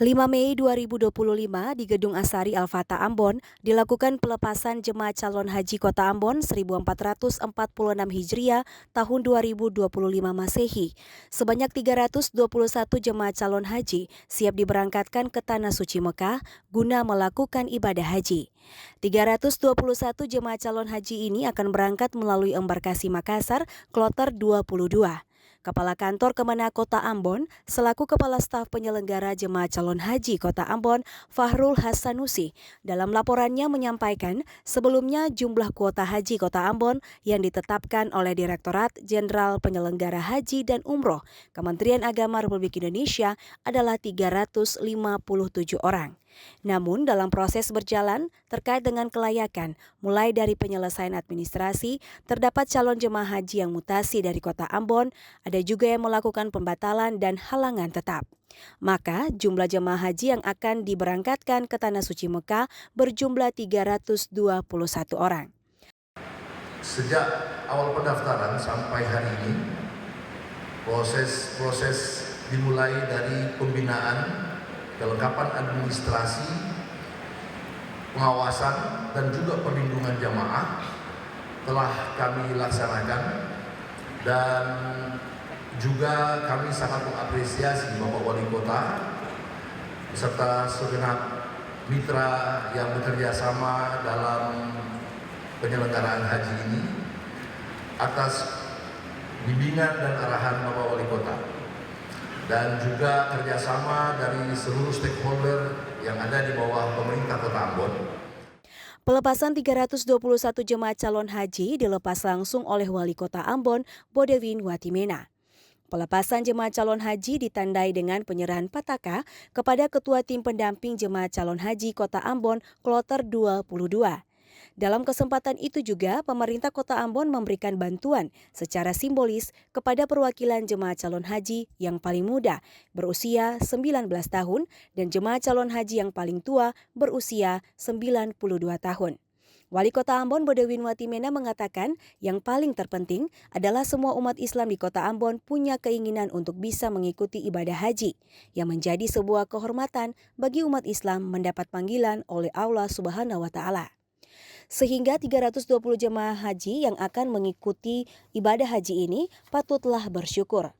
5 Mei 2025 di Gedung Asari Al-Fatah Ambon dilakukan pelepasan jemaah calon haji Kota Ambon 1446 Hijriah tahun 2025 Masehi. Sebanyak 321 jemaah calon haji siap diberangkatkan ke Tanah Suci Mekah guna melakukan ibadah haji. 321 jemaah calon haji ini akan berangkat melalui embarkasi Makassar, Kloter 22. Kepala Kantor Kemenak Kota Ambon, selaku Kepala Staf Penyelenggara Jemaah Calon Haji Kota Ambon, Fahrul Hasanusi, dalam laporannya menyampaikan sebelumnya jumlah kuota haji Kota Ambon yang ditetapkan oleh Direktorat Jenderal Penyelenggara Haji dan Umroh Kementerian Agama Republik Indonesia adalah 357 orang. Namun dalam proses berjalan terkait dengan kelayakan, mulai dari penyelesaian administrasi, terdapat calon jemaah haji yang mutasi dari Kota Ambon, ada juga yang melakukan pembatalan dan halangan tetap. Maka jumlah jemaah haji yang akan diberangkatkan ke Tanah Suci Mekah berjumlah 321 orang. Sejak awal pendaftaran sampai hari ini, proses dimulai dari pembinaan, kelengkapan administrasi, pengawasan, dan juga perlindungan jamaah telah kami laksanakan, dan juga kami sangat mengapresiasi Bapak Wali Kota beserta segenap mitra yang bekerja sama dalam penyelenggaraan haji ini atas bimbingan dan arahan Bapak Wali Kota, dan juga kerjasama dari seluruh stakeholder yang ada di bawah pemerintah Kota Ambon. Pelepasan 321 jemaah calon haji dilepas langsung oleh Wali Kota Ambon, Bodewin Watimena. Pelepasan jemaah calon haji ditandai dengan penyerahan pataka kepada Ketua Tim Pendamping Jemaah Calon Haji Kota Ambon, Kloter 22. Dalam kesempatan itu juga, pemerintah Kota Ambon memberikan bantuan secara simbolis kepada perwakilan jemaah calon haji yang paling muda berusia 19 tahun dan jemaah calon haji yang paling tua berusia 92 tahun. Wali Kota Ambon Bodewin Watimena mengatakan yang paling terpenting adalah semua umat Islam di Kota Ambon punya keinginan untuk bisa mengikuti ibadah haji yang menjadi sebuah kehormatan bagi umat Islam mendapat panggilan oleh Allah Subhanahu wa Ta'ala. Sehingga 320 jemaah haji yang akan mengikuti ibadah haji ini patutlah bersyukur.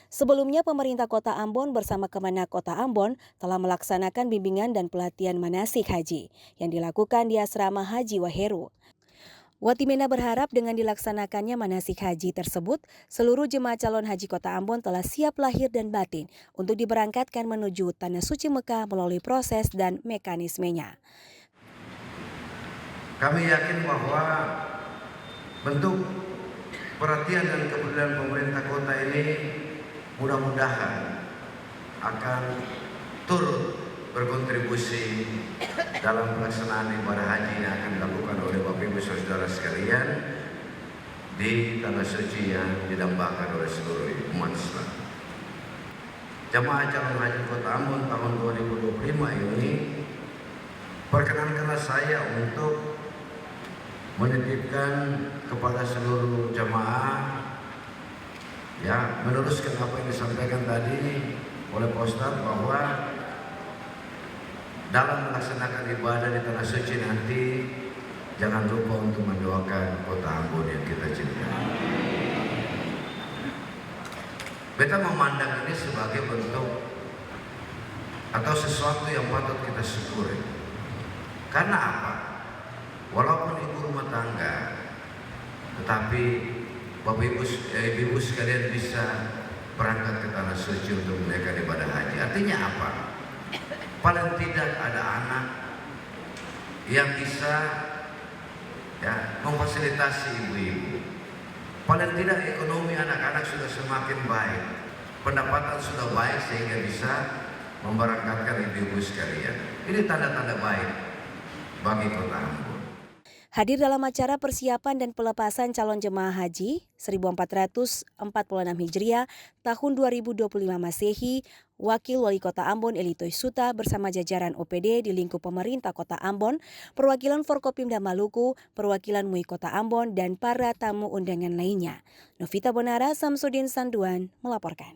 Sebelumnya pemerintah Kota Ambon bersama Kemenak Kota Ambon telah melaksanakan bimbingan dan pelatihan manasik haji yang dilakukan di Asrama Haji Waheru. Watimena berharap dengan dilaksanakannya manasik haji tersebut, seluruh jemaah calon haji Kota Ambon telah siap lahir dan batin untuk diberangkatkan menuju Tanah Suci Mekah melalui proses dan mekanismenya. Kami yakin bahwa bentuk perhatian dan kepedulian pemerintah kota ini mudah-mudahan akan turut berkontribusi dalam pelaksanaan ibadah haji yang akan dilakukan oleh Bapak Ibu Saudara sekalian di Tanah Suci yang didambakan oleh seluruh umat Islam. Jemaah calon haji Kota Ambon tahun 2025 ini, perkenankanlah saya untuk menitipkan kepada seluruh jamaah meneruskan apa yang disampaikan tadi oleh Pak Ustadz, bahwa dalam melaksanakan ibadah di Tanah Suci nanti jangan lupa untuk mendoakan Kota Ambon yang kita cintai. Beta memandang ini sebagai bentuk atau sesuatu yang patut kita syukuri. Karena apa? Walaupun ibu rumah tangga, tetapi Bapak Ibu sekalian bisa berangkat ke Tanah Suci untuk menunaikan ibadah haji. Artinya apa? Paling tidak ada anak yang bisa memfasilitasi ibu-ibu. Paling tidak ekonomi anak-anak sudah semakin baik, pendapatan sudah baik sehingga bisa memberangkatkan ibu-ibu sekalian. Ini tanda-tanda baik bagi Kota Ambon. Hadir dalam acara persiapan dan pelepasan calon jemaah haji 1446 Hijriah tahun 2025 Masehi, Wakil Wali Kota Ambon Elitoy Suta bersama jajaran OPD di lingkup pemerintah Kota Ambon, perwakilan Forkopimda Maluku, perwakilan MUI Kota Ambon, dan para tamu undangan lainnya. Novita Bonara, Samsudin Sanduan melaporkan.